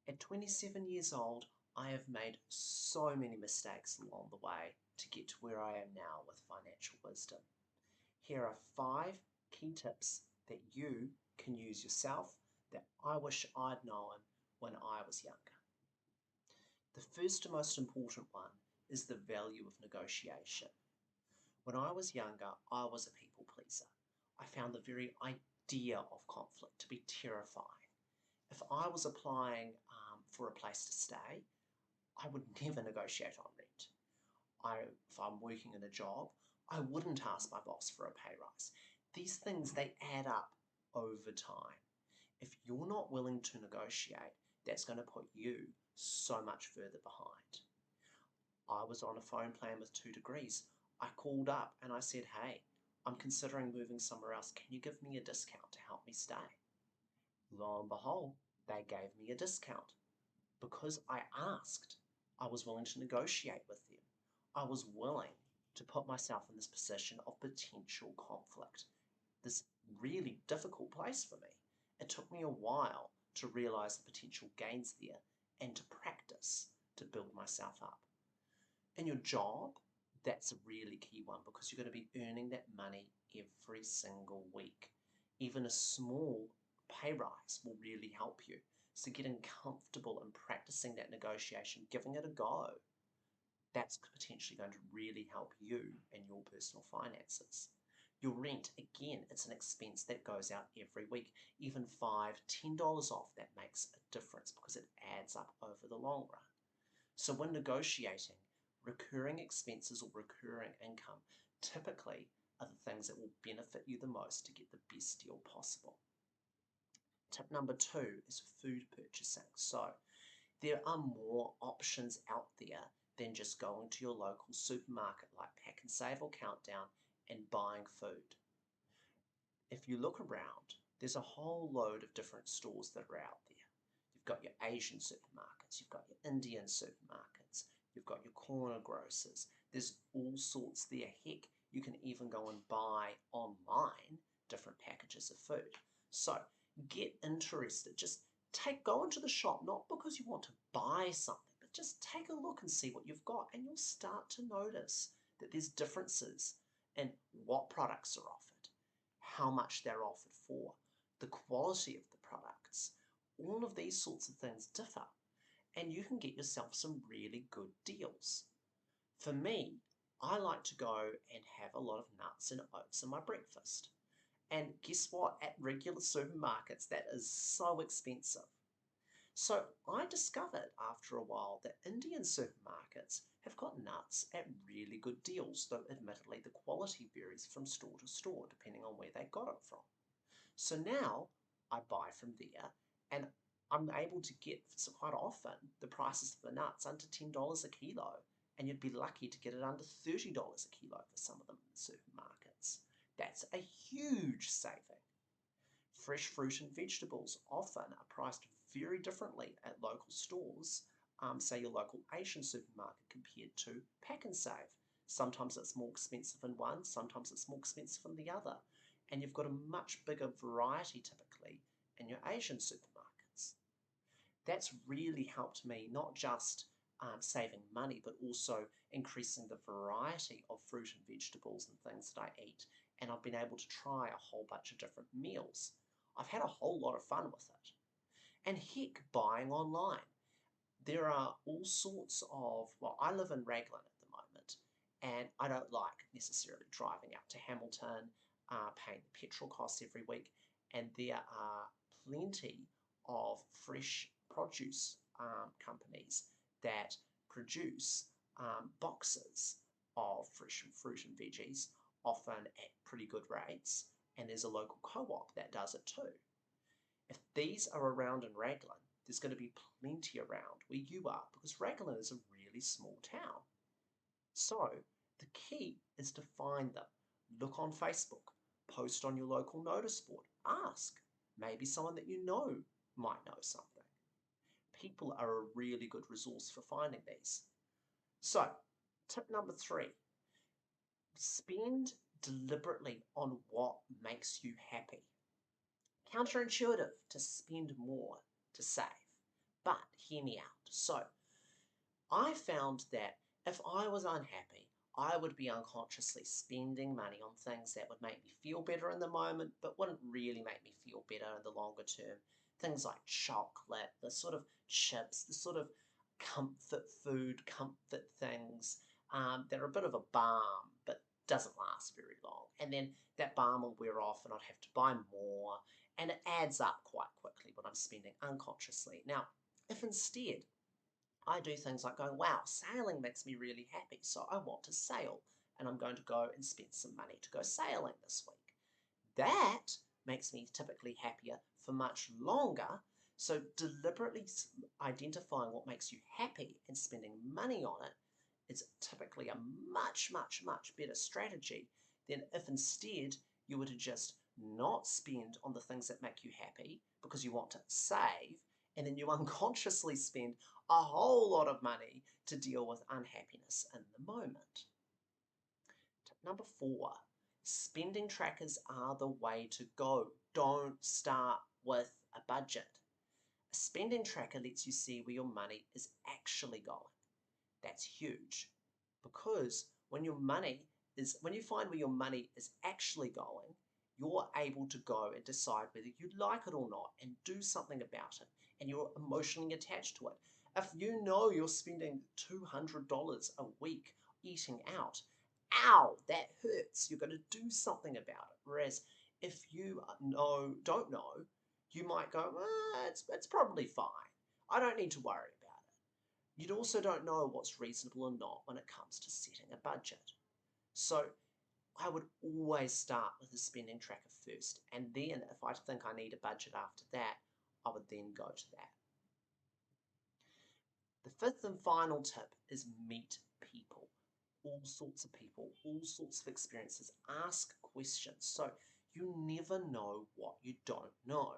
At 27 years old, I have made so many mistakes along the way to get to where I am now with financial wisdom. Here are 5 key tips that you can use yourself that I wish I'd known when I was younger. The first and most important one is the value of negotiation. When I was younger, I was a people pleaser. I found the very idea of conflict to be terrifying. If I was applying for a place to stay, I would never negotiate on rent. If I'm working in a job, I wouldn't ask my boss for a pay rise. These things, they add up over time. If you're not willing to negotiate, that's going to put you so much further behind. I was on a phone plan with 2 degrees. I called up and I said, hey, I'm considering moving somewhere else. Can you give me a discount to help me stay? Lo and behold, they gave me a discount. Because I asked, I was willing to negotiate with them. I was willing to put myself in this position of potential conflict, this really difficult place for me. It took me a while to realize the potential gains there and to practice to build myself up. In your job, that's a really key one because you're going to be earning that money every single week. Even a small pay rise will really help you. So getting comfortable and practicing that negotiation, giving it a go, that's potentially going to really help you and your personal finances. Your rent, again, it's an expense that goes out every week. Even $5, $10 off, that makes a difference because it adds up over the long run. So when negotiating, recurring expenses or recurring income typically are the things that will benefit you the most to get the best deal possible. Tip number 2 is food purchasing. So there are more options out there than just going to your local supermarket like Pack and Save or Countdown and buying food. If you look around, there's a whole load of different stores that are out there. You've got your Asian supermarkets, you've got your Indian supermarkets, you've got your corner grocers. There's all sorts there. Heck, you can even go and buy online different packages of food. So get interested. Just go into the shop, not because you want to buy something, but just take a look and see what you've got, and you'll start to notice that there's differences in what products are offered, how much they're offered for, the quality of the products. All of these sorts of things differ, and you can get yourself some really good deals. For me, I like to go and have a lot of nuts and oats in my breakfast. And guess what? At regular supermarkets, that is so expensive. So I discovered after a while that Indian supermarkets have got nuts at really good deals, though admittedly the quality varies from store to store depending on where they got it from. So now I buy from there and I'm able to get, so quite often, the prices of the nuts under $10 a kilo, and you'd be lucky to get it under $30 a kilo for some of them in the supermarkets. That's a huge saving. Fresh fruit and vegetables often are priced very differently at local stores, say your local Asian supermarket compared to Pack and Save. Sometimes it's more expensive in one, sometimes it's more expensive in the other. And you've got a much bigger variety typically in your Asian supermarkets. That's really helped me not just saving money, but also increasing the variety of fruit and vegetables and things that I eat. And I've been able to try a whole bunch of different meals. I've had a whole lot of fun with it. And heck, buying online. There are all sorts of, well, I live in Raglan at the moment, and I don't like necessarily driving out to Hamilton, paying the petrol costs every week, and there are plenty of fresh produce companies that produce boxes of fresh fruit and veggies, often at pretty good rates, and there's a local co-op that does it too. If these are around in Raglan, there's going to be plenty around where you are because Raglan is a really small town. So the key is to find them. Look on Facebook, post on your local notice board, ask. Maybe someone that you know might know something. People are a really good resource for finding these. So, tip number 3, spend deliberately on what makes you happy. Counterintuitive to spend more to save, But hear me out. So I found that if I was unhappy, I would be unconsciously spending money on things that would make me feel better in the moment, but wouldn't really make me feel better in the longer term. Things like chocolate, the sort of chips, the sort of comfort food, comfort things that are a bit of a balm, but doesn't last very long. And then that balm will wear off and I'd have to buy more. And it adds up quite quickly when I'm spending unconsciously. Now, if instead I do things like going, wow, sailing makes me really happy, so I want to sail, and I'm going to go and spend some money to go sailing this week. That makes me typically happier for much longer, so deliberately identifying what makes you happy and spending money on it is typically a much, much, much better strategy than if instead you were to just not spend on the things that make you happy because you want to save, and then you unconsciously spend a whole lot of money to deal with unhappiness in the moment. Tip number 4, spending trackers are the way to go. Don't start with a budget. A spending tracker lets you see where your money is actually going. That's huge because when you find where your money is actually going, you're able to go and decide whether you like it or not and do something about it, and you're emotionally attached to it. If you know you're spending $200 a week eating out, ow, that hurts. You're going to do something about it. Whereas if you don't know, you might go, it's probably fine. I don't need to worry about it. You also don't know what's reasonable or not when it comes to setting a budget. So I would always start with a spending tracker first, and then if I think I need a budget after that, I would then go to that. The fifth and final tip is meet people. All sorts of people, all sorts of experiences. Ask questions. So you never know what you don't know.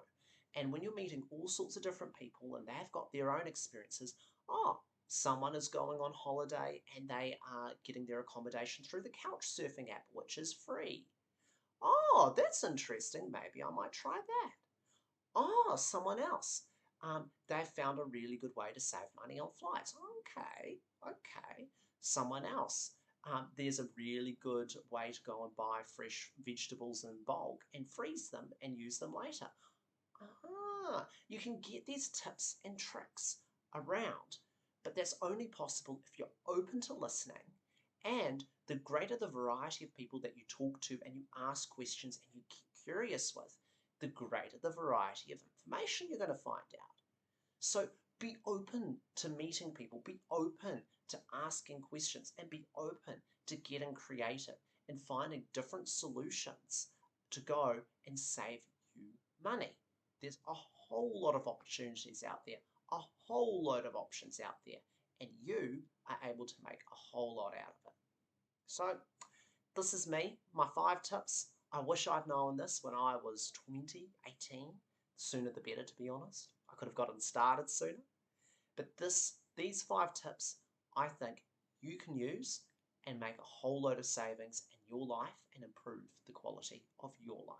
And when you're meeting all sorts of different people and they've got their own experiences, someone is going on holiday and they are getting their accommodation through the couch surfing app, which is free. Oh, that's interesting. Maybe I might try that. Oh, someone else. They've found a really good way to save money on flights. Okay. Someone else. There's a really good way to go and buy fresh vegetables in bulk and freeze them and use them later. You can get these tips and tricks around, but that's only possible if you're open to listening, and the greater the variety of people that you talk to and you ask questions and you get curious with, the greater the variety of information you're going to find out. So be open to meeting people, be open to asking questions, and be open to getting creative and finding different solutions to go and save you money. There's a whole lot of opportunities out there, a whole load of options out there, and you are able to make a whole lot out of it. So this is me, my 5 tips. I wish I'd known this when I was 20, 18. Sooner the better, to be honest. I could have gotten started sooner. But these 5 tips, I think you can use and make a whole load of savings in your life and improve the quality of your life.